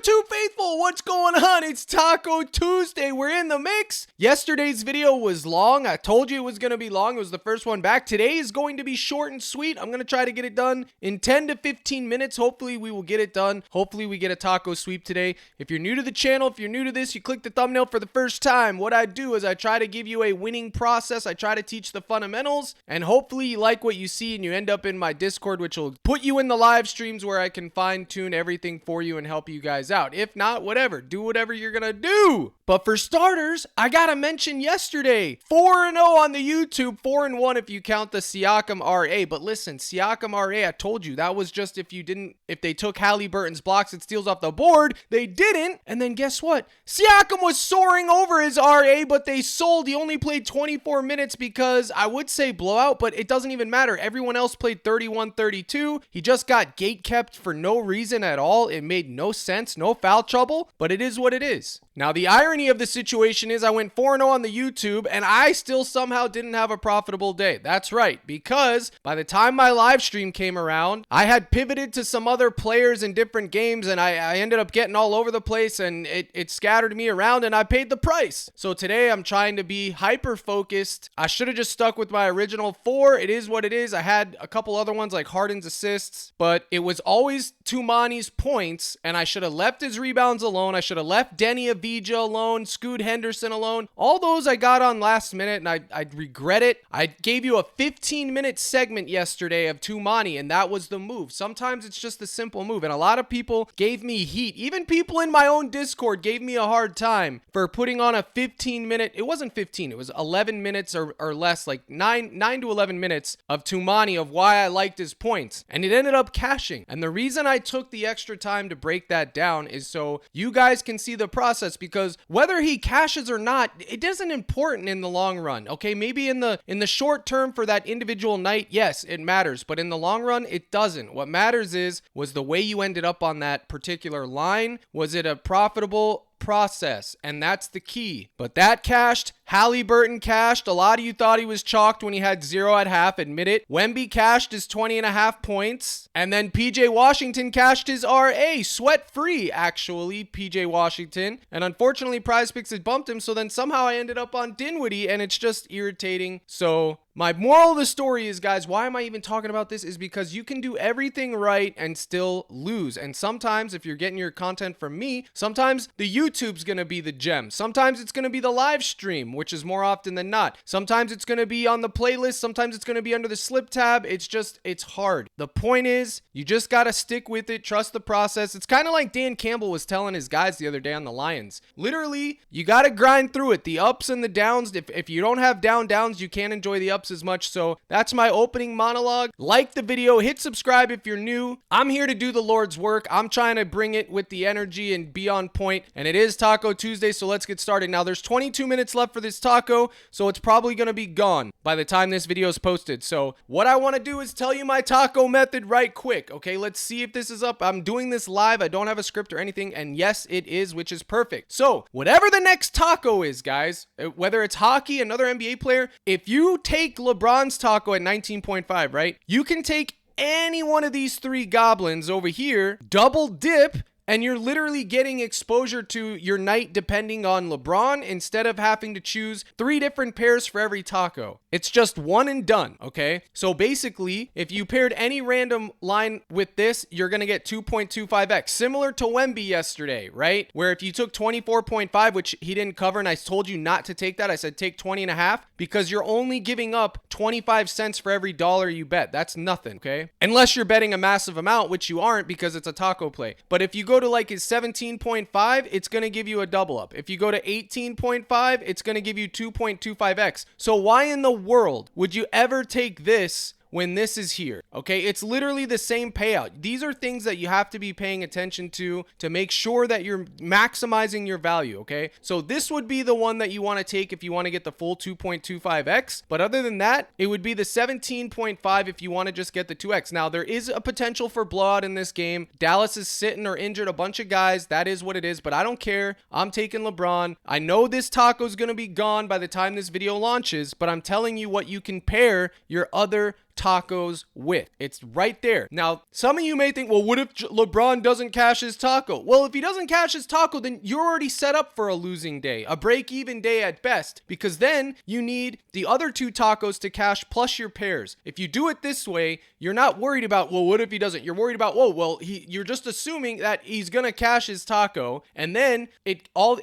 YouTube faithful, what's going on? It's Taco Tuesday. We're in the mix. Yesterday's video was long. I told you it was going to be long. It was the first one back. Today is going to be short and sweet. I'm going to try to get it done in 10 to 15 minutes. Hopefully we will get it done. Hopefully we get a taco sweep today. If you're new to the channel, if you're new to this, you click the thumbnail for the first time. What I do is I try to give you a winning process. I try to teach the fundamentals, and hopefully you like what you see and you end up in my Discord, which will put you in the live streams where I can fine tune everything for you and help you guys out. If not, whatever. Do whatever you're gonna do. But for starters, I gotta mention yesterday, 4-0 on the YouTube, 4-1 if you count the Siakam RA. But listen, Siakam RA, I told you, that was just if they took Halliburton's blocks and steals off the board. They didn't. And then guess what? Siakam was soaring over his RA, but they sold. He only played 24 minutes because I would say blowout, but it doesn't even matter. Everyone else played 31-32. He just got gate kept for no reason at all. It made no sense, no foul trouble, but it is what it is. Now, the irony of the situation is I went 4-0 on the YouTube and I still somehow didn't have a profitable day. That's right, because by the time my live stream came around, I had pivoted to some other players in different games and I ended up getting all over the place and it scattered me around and I paid the price. So today I'm trying to be hyper focused. I should have just stuck with my original 4. It is what it is. I had a couple other ones like Harden's assists, but it was always Tumani's points and I should have left his rebounds alone. I should have left Denny Avdija alone, Scoot Henderson alone. All those I got on last minute and I regret it. I gave you a 15-minute segment yesterday of Tumani and that was the move. Sometimes it's just a simple move and a lot of people gave me heat. Even people in my own Discord gave me a hard time for putting on a 15-minute, it wasn't 15, it was 11 minutes or less, like 9 to 11 minutes of Tumani of why I liked his points. And it ended up cashing. And the reason I took the extra time to break that down is so you guys can see the process, because whether he cashes or not, it isn't important in the long run. Okay, maybe in the short term for that individual night, yes, it matters, but in the long run, it doesn't. What matters was the way you ended up on that particular line. Was it a profitable process? And that's the key. But that cashed. Halliburton cashed. A lot of you thought he was chalked when he had 0 at half. Admit it. Wemby cashed his 20.5 points. And then PJ Washington cashed his RA. Sweat free, actually, PJ Washington. And unfortunately, PrizePicks had bumped him. So then somehow I ended up on Dinwiddie, and it's just irritating. So my moral of the story is, guys, why am I even talking about this? Is because you can do everything right and still lose. And sometimes, if you're getting your content from me, sometimes the YouTube's going to be the gem. Sometimes it's going to be the live stream, which is more often than not. Sometimes it's going to be on the playlist. Sometimes it's going to be under the slip tab. It's hard. The point is, you just got to stick with it. Trust the process. It's kind of like Dan Campbell was telling his guys the other day on the Lions. Literally, you got to grind through it. The ups and the downs. If you don't have downs, you can't enjoy the ups as much. So that's my opening monologue. Like the video, hit subscribe if you're new. I'm here to do the Lord's work. I'm trying to bring it with the energy and be on point, and it is Taco Tuesday, so let's get started. Now there's 22 minutes left for this taco, so it's probably going to be gone by the time this video is posted. So what I want to do is tell you my taco method right quick. Okay, let's see if this is up. I'm doing this live. I don't have a script or anything, and yes, it is, which is perfect. So whatever the next taco is, guys, whether it's hockey, another NBA player, if you take LeBron's taco at 19.5, right? You can take any one of these 3 goblins over here, double dip, and you're literally getting exposure to your night depending on LeBron instead of having to choose 3 different pairs for every taco. It's just one and done, okay? So basically, if you paired any random line with this, you're going to get 2.25x. Similar to Wemby yesterday, right? Where if you took 24.5, which he didn't cover, and I told you not to take that. I said take 20.5 because you're only giving up 25 cents for every dollar you bet. That's nothing, okay? Unless you're betting a massive amount, which you aren't because it's a taco play. But if you go to like his 17.5, it's going to give you a double up. If you go to 18.5, it's going to give you 2.25x. So why in the world would you ever take this when this is here? Okay, it's literally the same payout. These are things that you have to be paying attention to make sure that you're maximizing your value, okay? So this would be the one that you want to take if you want to get the full 2.25x, but other than that, it would be the 17.5 if you want to just get the 2x. Now, there is a potential for blowout in this game. Dallas is sitting or injured a bunch of guys. That is what it is, but I don't care. I'm taking LeBron. I know this taco is going to be gone by the time this video launches, but I'm telling you what you can pair your other tacos with. It's right there. Now, some of you may think, well, what if LeBron doesn't cash his taco? Well, if he doesn't cash his taco, then you're already set up for a losing day, a break-even day at best, because then you need the other two tacos to cash plus your pairs. If you do it this way, you're not worried about, well, what if he doesn't? You're worried about, whoa, well, you're just assuming that he's gonna cash his taco, and then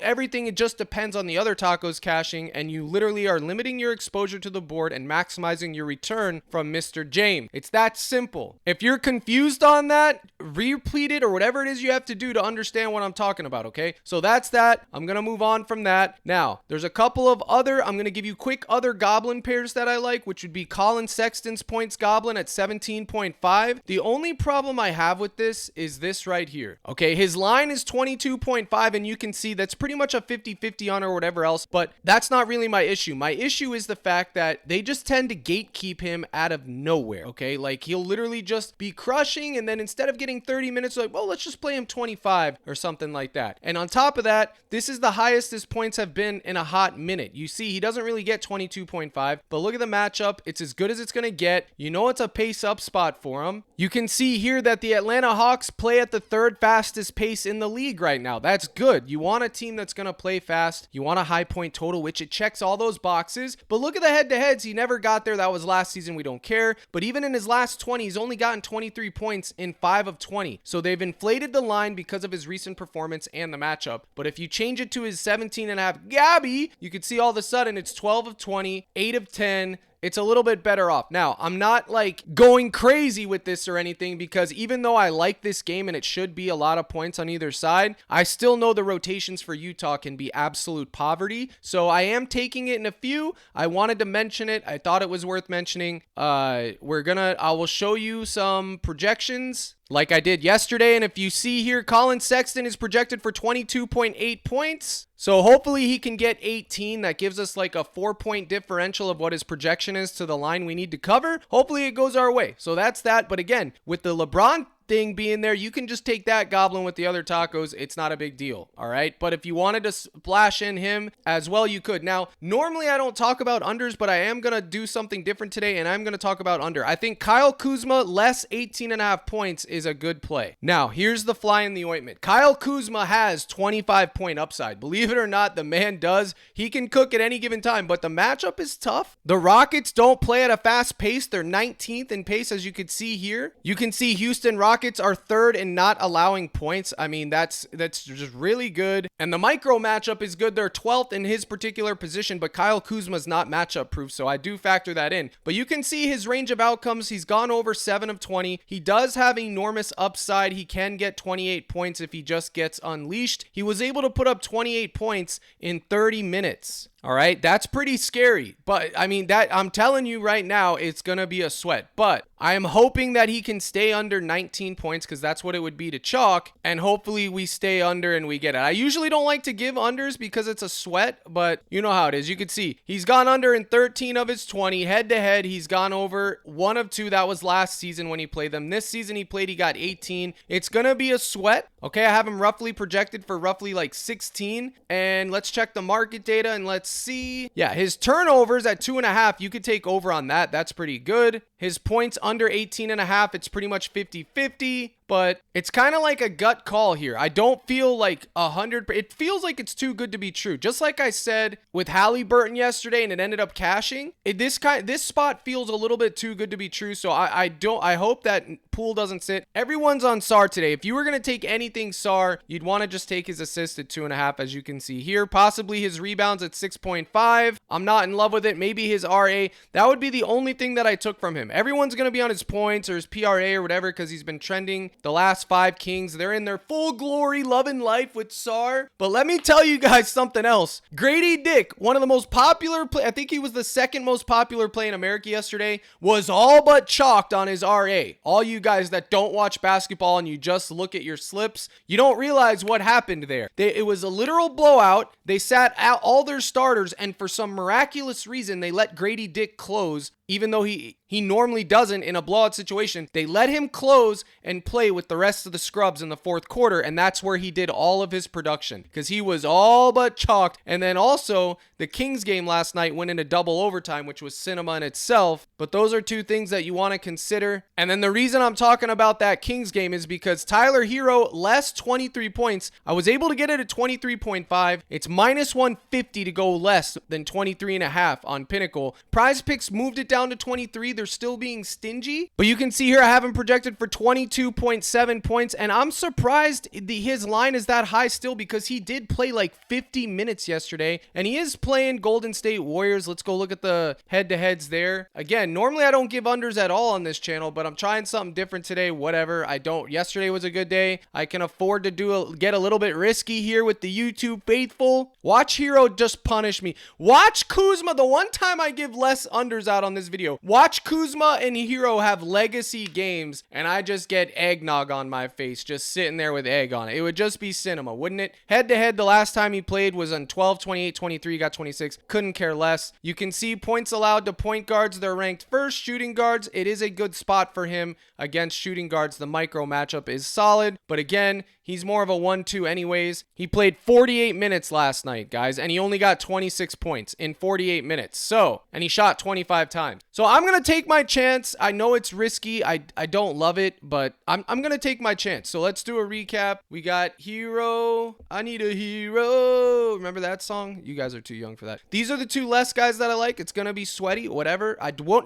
everything just depends on the other tacos cashing, and you literally are limiting your exposure to the board and maximizing your return from Mr. James. It's that simple. If you're confused on that, repeat it or whatever it is you have to do to understand what I'm talking about, okay? So that's that. I'm gonna move on from that. Now, there's a couple of I'm gonna give you quick other goblin pairs that I like, which would be Colin Sexton's points goblin at 17.5. The only problem I have with this is this right here. Okay, his line is 22.5, and you can see that's pretty much a 50-50 on or whatever else, but that's not really my issue. My issue is the fact that they just tend to gatekeep him out of nowhere, okay? Like, he'll literally just be crushing, and then instead of getting 30 minutes, like, well, let's just play him 25 or something like that. And on top of that, this is the highest his points have been in a hot minute. You see, he doesn't really get 22.5, but look at the matchup. It's as good as it's going to get. You know it's a pace up spot for him. You can see here that the Atlanta Hawks play at the third fastest pace in the league right now. That's good. You want a team that's going to play fast. You want a high point total, which it checks all those boxes. But look at the head-to-heads. He never got there. That was last season. We don't care. But even in his last 20, he's only gotten 23 points in 5 of 20. So they've inflated the line because of his recent performance and the matchup. But if you change it to his 17.5 Gabby, you can see all of a sudden it's 12 of 20, 8 of 10. It's a little bit better off. Now, I'm not like going crazy with this or anything, because even though I like this game and it should be a lot of points on either side, I still know the rotations for Utah can be absolute poverty. So I am taking it in a few. I wanted to mention it. I thought it was worth mentioning. I will show you some projections like I did yesterday. And if you see here, Colin Sexton is projected for 22.8 points. So hopefully he can get 18. That gives us like a 4-point differential of what his projection is to the line we need to cover. Hopefully it goes our way. So that's that. But again, with the LeBron thing being there, you can just take that goblin with the other tacos. It's not a big deal. All right. But if you wanted to splash in him as well, you could. Now, normally I don't talk about unders, but I am going to do something different today, and I'm going to talk about under. I think Kyle Kuzma less 18.5 points is a good play. Now, here's the fly in the ointment. Kyle Kuzma has 25-point upside. Believe it or not, the man does. He can cook at any given time, but the matchup is tough. The Rockets don't play at a fast pace. They're 19th in pace, as you can see here. You can see Houston Rockets are third in not allowing points. I mean, that's just really good. And the micro matchup is good. They're 12th in his particular position, but Kyle Kuzma's not matchup proof, so I do factor that in. But you can see his range of outcomes. He's gone over 7 of 20. He does have enormous upside. He can get 28 points if he just gets unleashed. He was able to put up 28 points in 30 minutes. All right, that's pretty scary. But I mean, that I'm telling you right now, it's going to be a sweat. But I am hoping that he can stay under 19 points, because that's what it would be to chalk. And hopefully we stay under and we get it. I usually don't like to give unders because it's a sweat, but you know how it is. You can see he's gone under in 13 of his 20. Head to head, he's gone over 1 of 2. That was last season when he played them. This season he got 18. It's going to be a sweat. Okay, I have him roughly projected for roughly like 16. And let's check the market data and let's see. Yeah, his turnovers at 2.5. You could take over on that. That's pretty good. His points under 18.5. It's pretty much 50-50. But it's kind of like a gut call here. I don't feel like 100. It feels like it's too good to be true. Just like I said with Halliburton yesterday, and it ended up cashing. This spot feels a little bit too good to be true. So I hope that pool doesn't sit. Everyone's on Sar today. If you were gonna take anything Sar, you'd want to just take his assist at 2.5, as you can see here. Possibly his rebounds at 6.5. I'm not in love with it. Maybe his RA. That would be the only thing that I took from him. Everyone's gonna be on his points or his PRA or whatever, because he's been trending. The last 5 Kings, they're in their full glory, loving life with Sar. But let me tell you guys something else. Grady Dick, one of the most popular I think he was the second most popular play in America yesterday, was all but chalked on his RA. All you guys that don't watch basketball and you just look at your slips, you don't realize what happened there. It was a literal blowout. They sat out all their starters, and for some miraculous reason, they let Grady Dick close, even though he he normally doesn't in a blowout situation. They let him close and play with the rest of the scrubs in the fourth quarter, and that's where he did all of his production because he was all but chalked. And then also the Kings game last night went into double overtime, which was cinema in itself. But those are two things that you want to consider. And then the reason I'm talking about that Kings game is because Tyler Hero less 23 points. I was able to get it at 23.5. It's minus 150 to go less than 23.5 on Pinnacle. PrizePicks moved it down to 23. They're still being stingy, but you can see here I have him projected for 22.7 points, and I'm surprised his line is that high still because he did play like 50 minutes yesterday, and he is playing Golden State Warriors. Let's go look at the head-to-heads there. Again, normally I don't give unders at all on this channel, but I'm trying something different today. Whatever. I don't. Yesterday was a good day. I can afford to get a little bit risky here with the YouTube faithful. Watch Hero just punish me. Watch Kuzma. The one time I give less unders out on this video. Watch Kuzma and Hero have legacy games, and I just get eggnog on my face, just sitting there with egg on it. It would just be cinema, wouldn't it? Head-to-head, the last time he played was on 12, 28, 23, got 26. Couldn't care less. You can see points allowed to point guards. They're ranked first. Shooting guards, it is a good spot for him against shooting guards. The micro matchup is solid, but again, he's more of a 1-2 anyways. He played 48 minutes last night, guys, and he only got 26 points in 48 minutes. So, and he shot 25 times. So I'm going to take my chance. I know it's risky. I don't love it, but I'm going to take my chance. So let's do a recap. We got Hero. I need a hero. Remember that song? You guys are too young for that. These are the two less guys that I like. It's going to be sweaty, whatever.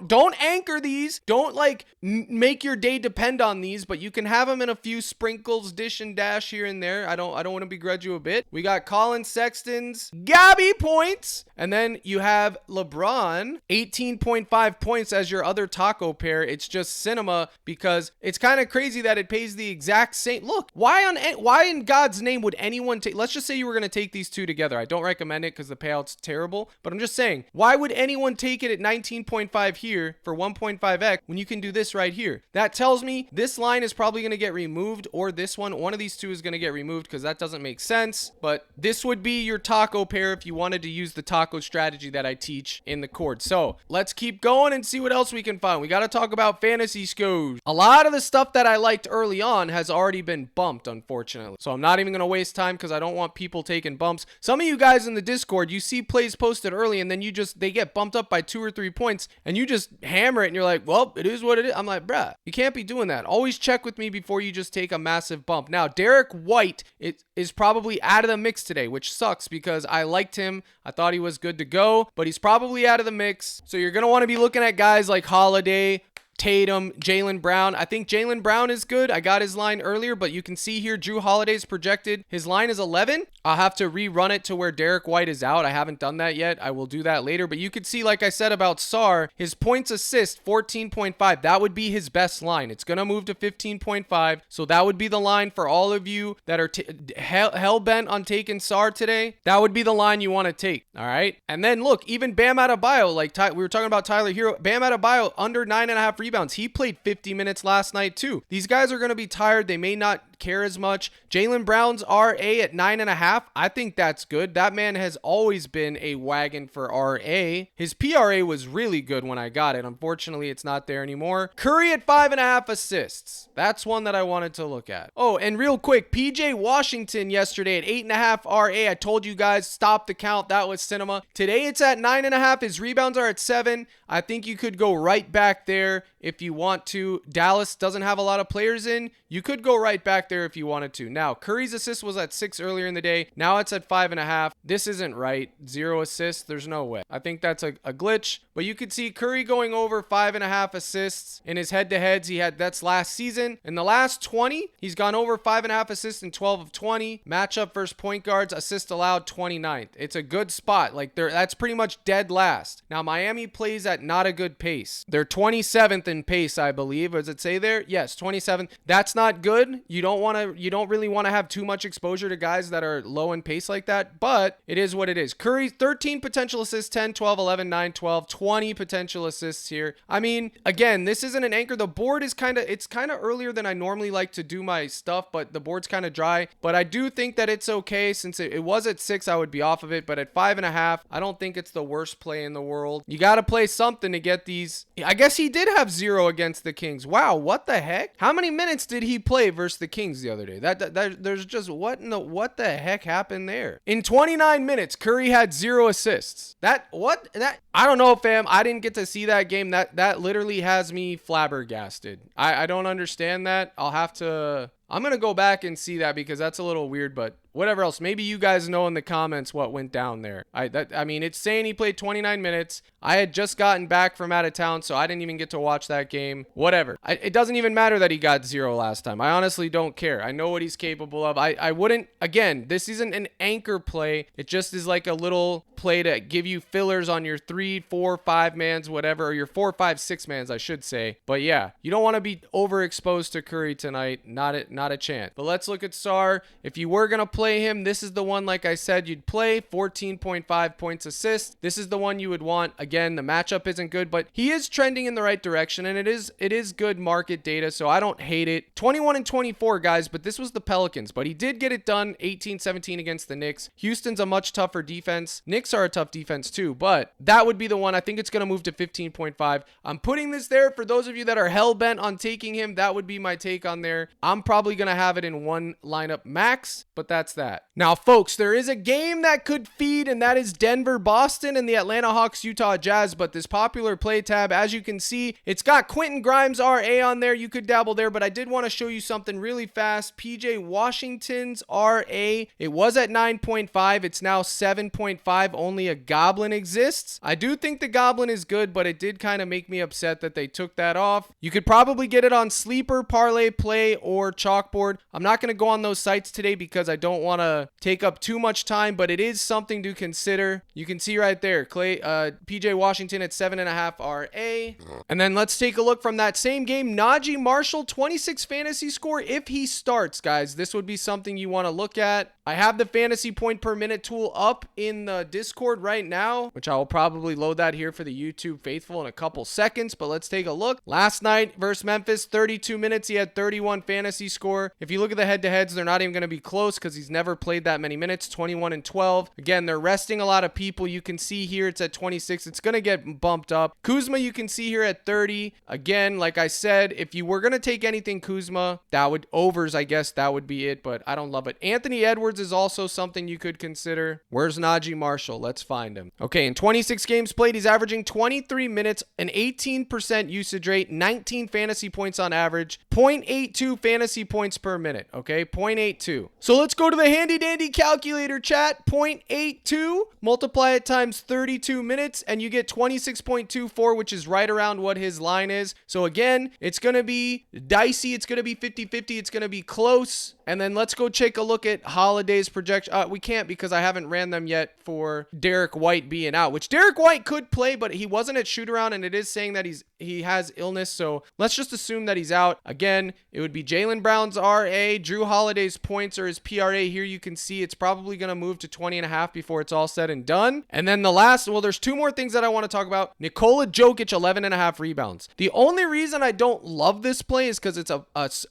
Don't anchor these. Don't like make your day depend on these, but you can have them in a few sprinkles, dish and dash here and there. I don't want to begrudge you a bit. We got Colin Sexton's Gabby points, and then you have LeBron 18.5 points as your other taco pair. It's just cinema because it's kind of crazy that it pays the exact same. Look, why in God's name would anyone take, let's just say you were going to take these two together. I don't recommend it because the payout's terrible, but I'm just saying, why would anyone take it at 19.5 here for 1.5x when you can do this right here? That tells me this line is probably going to get removed, or this one of these two is going to get removed because that doesn't make sense. But this would be your taco pair if you wanted to use the taco strategy that I teach in the court. So let's keep going and see what else we can find. We got to talk about fantasy scores. A lot of the stuff that I liked early on has already been bumped, unfortunately. So I'm not even going to waste time because I don't want people taking bumps. Some of you guys in the Discord, you see plays posted early and then they get bumped up by 2 or 3 points and you just hammer it and you're like, well, it is what it is. I'm like, bruh, you can't be doing that. Always check with me before you just take a massive bump. Now, Derek White is probably out of the mix today, which sucks because I liked him. I thought he was good to go, but he's probably out of the mix. So you're going to want to be looking at guys like Holiday, Tatum, Jaylen Brown. I think Jaylen Brown is good. I got his line earlier, but you can see here Drew Holiday's projected. His line is 11. I'll have to rerun it to where Derek White is out. I haven't done that yet. I will do that later, but you could see, like I said about Sar, his points assist 14.5. That would be his best line. It's going to move to 15.5. So that would be the line for all of you that are hell-bent on taking Sar today. That would be the line you want to take. All right. And then look, even Bam Adebayo, like we were talking about Tyler Hero, Bam Adebayo under 9.5 rebounds. He played 50 minutes last night too. These guys are going to be tired. They may not care as much. Jaylen Brown's RA at 9.5. I think that's good. That man has always been a wagon for RA. His PRA was really good when I got it. Unfortunately, it's not there anymore. Curry at 5.5 assists. That's one that I wanted to look at. Oh, and real quick, PJ Washington yesterday at 8.5 RA. I told you guys, stop the count. That was cinema. Today it's at 9.5. His rebounds are at 7. I think you could go right back there if you want to. Dallas doesn't have a lot of players in. You could go right back there if you wanted to. Now, Curry's assist was at 6 earlier in the day. Now it's at 5.5. This isn't right. 0 assists. There's no way. I think that's a glitch. But you could see Curry going over 5.5 assists in his head-to-heads. That's last season. In the last 20, he's gone over 5.5 assists in 12 of 20. Matchup versus point guards, assist allowed 29th. It's a good spot. Like that's pretty much dead last. Now, Miami plays at not a good pace. They're 27th in pace, I believe. Does it say there? Yes, 27th. That's not good. You don't don't really want to have too much exposure to guys that are low in pace like that, but it is what it is. Curry, 13 potential assists, 10, 12, 11, 9, 12, 20 potential assists here. I mean, again, this isn't an anchor. The board is kind of earlier than I normally like to do my stuff, but the board's kind of dry. But I do think that it's okay. Since it was at 6, I would be off of it, but at 5.5, I don't think it's the worst play in the world. You got to play something to get these. I guess he did have 0 against the Kings. Wow, what the heck? How many minutes did he play versus the Kings the other day? There's just what the heck happened there? In 29 minutes, Curry had 0 assists. I don't know, fam. I didn't get to see that game. That literally has me flabbergasted. I don't understand that. I'm going to go back and see that because that's a little weird, but whatever else. Maybe you guys know in the comments what went down there. I mean, it's saying he played 29 minutes. I had just gotten back from out of town, so I didn't even get to watch that game. Whatever. It doesn't even matter that he got 0 last time. I honestly don't care. I know what he's capable of. I wouldn't, again, this isn't an anchor play. It just is like a little play to give you fillers on your 3, 4, 5 mans, whatever, or your 4, 5, 6 mans, I should say. But yeah, you don't want to be overexposed to Curry tonight. Not a chance. But let's look at Sar. If you were going to play him, this is the one, like I said, you'd play. 14.5 points assist. This is the one you would want. Again, the matchup isn't good, but he is trending in the right direction, and it is good market data, so I don't hate it. 21 and 24, guys, but this was the Pelicans, but he did get it done. 18-17 against the Knicks. Houston's a much tougher defense. Knicks are a tough defense too, but that would be the one. I think it's going to move to 15.5. I'm putting this there for those of you that are hell-bent on taking him. That would be my take on there. I'm probably going to have it in one lineup max, but that's that. Now, folks, there is a game that could feed, and that is Denver-Boston and the Atlanta Hawks-Utah Jazz, but this popular play tab, as you can see, it's got Quentin Grimes RA on there. You could dabble there, but I did want to show you something really fast. PJ Washington's RA, it was at 9.5. It's now 7.5. Only a goblin exists. I do think the goblin is good, but it did kind of make me upset that they took that off. You could probably get it on Sleeper, Parlay, Play, or Chalkboard. I'm not going to go on those sites today because I don't want to take up too much time, but it is something to consider. You can see right there, PJ Washington at 7.5 RA. And then let's take a look from that same game. Najee Marshall, 26 fantasy score if he starts, guys. This would be something you want to look at. I have the fantasy point per minute tool up in the Discord right now, which I will probably load that here for the YouTube faithful in a couple seconds, but let's take a look. Last night versus Memphis, 32 minutes, he had 31 fantasy score. If you look at the head-to-heads, they're not even going to be close because he's never played that many minutes, 21 and 12. Again, they're resting a lot of people. You can see here it's at 26. It's going to get bumped up. Kuzma, you can see here at 30. Again, like I said, if you were going to take anything Kuzma, that would overs, I guess that would be it, but I don't love it. Anthony Edwards is also something you could consider. Where's Najee Marshall? Let's find him. Okay, in 26 games played, he's averaging 23 minutes, an 18% usage rate, 19 fantasy points on average, 0.82 fantasy points per minute, okay? 0.82. So let's go to the handy dandy calculator, chat. 0.82, multiply it times 32 minutes, and you get 26.24, which is right around what his line is. So again, it's going to be dicey. It's going to be 50-50. It's going to be close. And then let's go take a look at Holiday's projection. We can't because I haven't ran them yet for Derek White being out, which Derek White could play, but he wasn't at shoot around, and it is saying that he has illness. So let's just assume that he's out. Again, it would be Jaylen Brown's RA, Drew Holiday's points or his PRA. Here you can see it's probably going to move to 20.5 before it's all said and done. And then the last, well, there's two more things that I want to talk about. Nikola Jokic, 11.5 rebounds. The only reason I don't love this play is because it's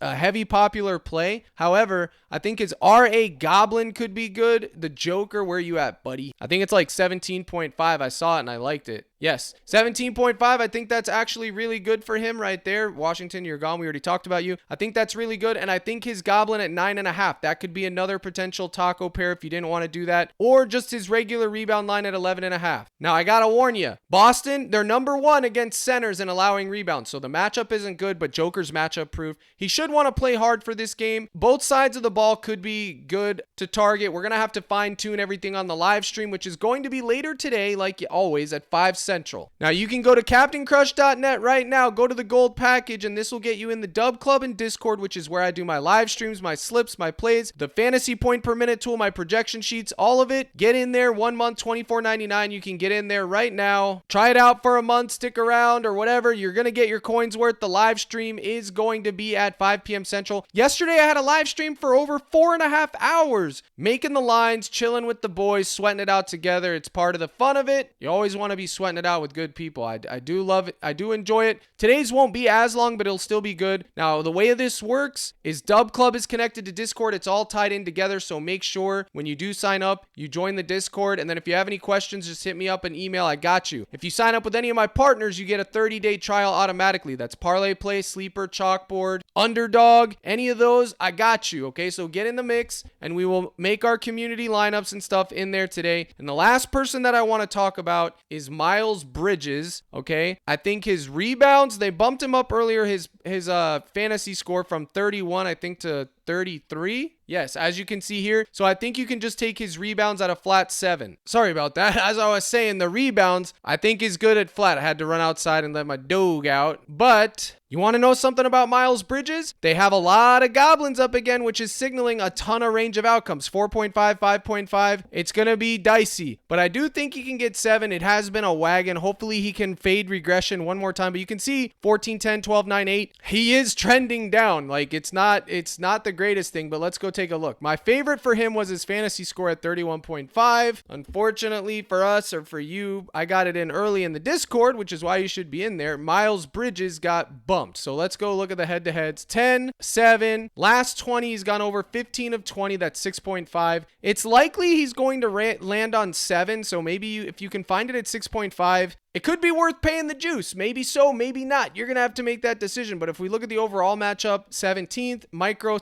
a heavy popular play. However, I think his RA Goblin could be good. The Joker, where you at, buddy? I think it's like 17.5. I saw it and I liked it. Yes, 17.5. I think that's actually really good for him right there. Washington, you're gone. We already talked about you. I think that's really good. And I think his Goblin at 9.5. That could be another potential taco pair if you didn't want to do that. Or just his regular rebound line at 11.5. Now, I got to warn you. Boston, they're number 1 against centers in allowing rebounds. So the matchup isn't good, but Joker's matchup proof. He should want to play hard for this game. Both sides of the ball ball could be good to target. We're going to have to fine tune everything on the live stream, which is going to be later today, like always, at 5 Central. Now, you can go to CaptainCrush.net right now, go to the gold package, and this will get you in the Dub Club and Discord, which is where I do my live streams, my slips, my plays, the fantasy point per minute tool, my projection sheets, all of it. Get in there, 1 month, $24.99. You can get in there right now. Try it out for a month, stick around or whatever. You're going to get your coins worth. The live stream is going to be at 5 p.m. Central. Yesterday, I had a live stream for over 4.5 hours, making the lines, chilling with the boys, sweating it out together. It's part of the fun of it. You always want to be sweating it out with good people. I do love it. I do enjoy it. Today's won't be as long, but it'll still be good. Now, the way this works is Dub Club is connected to Discord. It's all tied in together, so make sure when you do sign up, you join the Discord, and then if you have any questions, just hit me up an email. I got you. If you sign up with any of my partners, you get a 30-day trial automatically. That's ParlayPlay, Sleeper, Chalkboard, Underdog, any of those, I got you. Okay, so get in the mix, and we will make our community lineups and stuff in there today. And the last person that I want to talk about is Miles Bridges. Okay, I think his rebounds, they bumped him up earlier, his fantasy score from 31, I think, to 33. Yes, as you can see here. So I think you can just take his rebounds at a flat 7. Sorry about that. As I was saying, the rebounds, I think is good at flat. I had to run outside and let my dog out. But you want to know something about Miles Bridges? They have a lot of goblins up again, which is signaling a ton of range of outcomes. 4.5, 5.5. It's going to be dicey. But I do think he can get 7. It has been a wagon. Hopefully he can fade regression one more time. But you can see 14, 10, 12, 9, 8. He is trending down. Like, it's not the greatest thing, but let's go take a look. My favorite for him was his fantasy score at 31.5. Unfortunately for us, or for you, I got it in early in the Discord, which is why you should be in there. Miles Bridges got bumped. So let's go look at the head-to-heads. 10, 7. Last 20, he's gone over 15 of 20. That's 6.5. It's likely he's going to land on 7. So maybe if you can find it at 6.5, it could be worth paying the juice. Maybe so, maybe not. You're going to have to make that decision. But if we look at the overall matchup, 17th, micro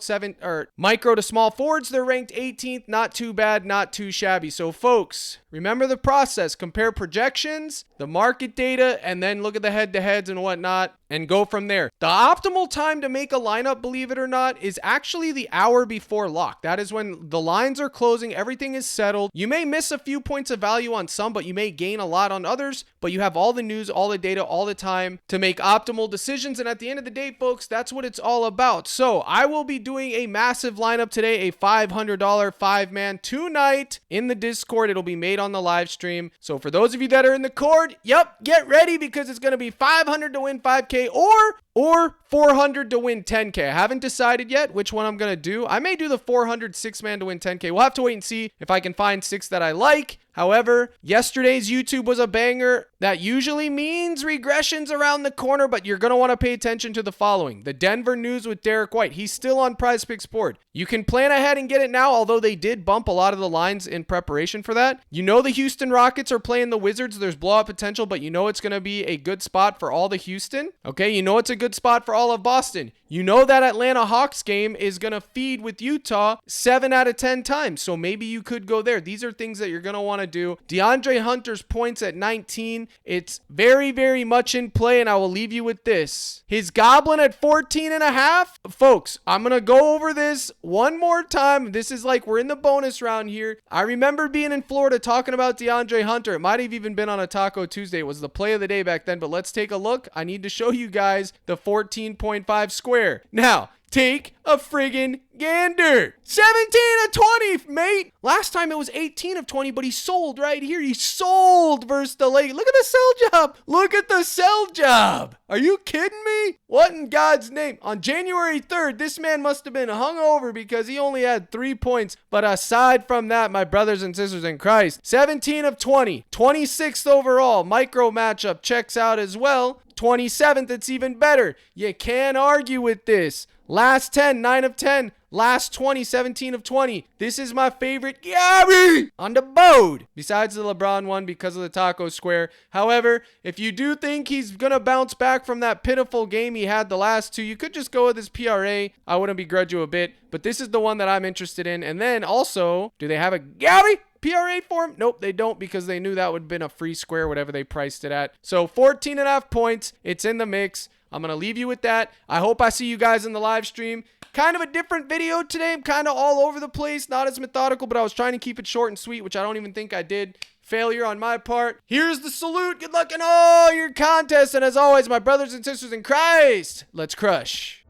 to small forwards, they're ranked 18th. Not too bad, not too shabby. So folks, remember the process. Compare projections, the market data, and then look at the head-to-heads and whatnot, and go from there. The optimal time to make a lineup, believe it or not, is actually the hour before lock. That is when the lines are closing, everything is settled. You may miss a few points of value on some, but you may gain a lot on others. But you have all the news, all the data, all the time to make optimal decisions. And at the end of the day, folks, that's what it's all about. So I will be doing a massive lineup today, a $500 5-man tonight in the Discord. It'll be made on the live stream. So for those of you that are in the Cord, get ready, because it's going to be 500 to win 5K or 400 to win 10K. I haven't decided yet which one I'm going to do. I may do the 400 6-man to win 10K. We'll have to wait and see if I can find 6 that I like. However, yesterday's YouTube was a banger. That usually means regressions around the corner, but you're going to want to pay attention to the following. The Denver news with Derek White. He's still on PrizePicks board. You can plan ahead and get it now, although they did bump a lot of the lines in preparation for that. You know the Houston Rockets are playing the Wizards. There's blowout potential, but you know it's going to be a good spot for all the Houston. Okay, you know it's a good spot for all of Boston. You know that Atlanta Hawks game is going to feed with Utah 7 out of 10 times, so maybe you could go there. These are things that you're going to want to do. DeAndre Hunter's points at 19. It's very, very much in play, and I will leave you with this. His Goblin at 14.5. Folks, I'm going to go over this one more time. This is like we're in the bonus round here. I remember being in Florida talking about DeAndre Hunter. It might have even been on a Taco Tuesday. It was the play of the day back then, but let's take a look. I need to show you guys the 14.5 square. Now, take a friggin' gander. 17 of 20, mate. Last time it was 18 of 20, but he sold right here. He sold versus the Lakers. Look at the sell job. Look at the sell job. Are you kidding me? What in God's name? On January 3rd, this man must have been hungover because he only had 3 points. But aside from that, my brothers and sisters in Christ, 17 of 20, 26th overall. Micro matchup checks out as well. 27th, it's even better. You can't argue with this. Last 10, 9 of 10. Last 20, 17 of 20. This is my favorite Gabby on the board. Besides the LeBron one because of the taco square. However, if you do think he's going to bounce back from that pitiful game he had the last 2, you could just go with his PRA. I wouldn't begrudge you a bit. But this is the one that I'm interested in. And then also, do they have a Gabby PRA form? Nope, they don't, because they knew that would have been a free square, whatever they priced it at. So 14.5 points. It's in the mix. I'm going to leave you with that. I hope I see you guys in the live stream. Kind of a different video today. I'm kind of all over the place, not as methodical, but I was trying to keep it short and sweet, which I don't even think I did. Failure on my part. Here's the salute. Good luck in all your contests. And as always, my brothers and sisters in Christ, let's crush.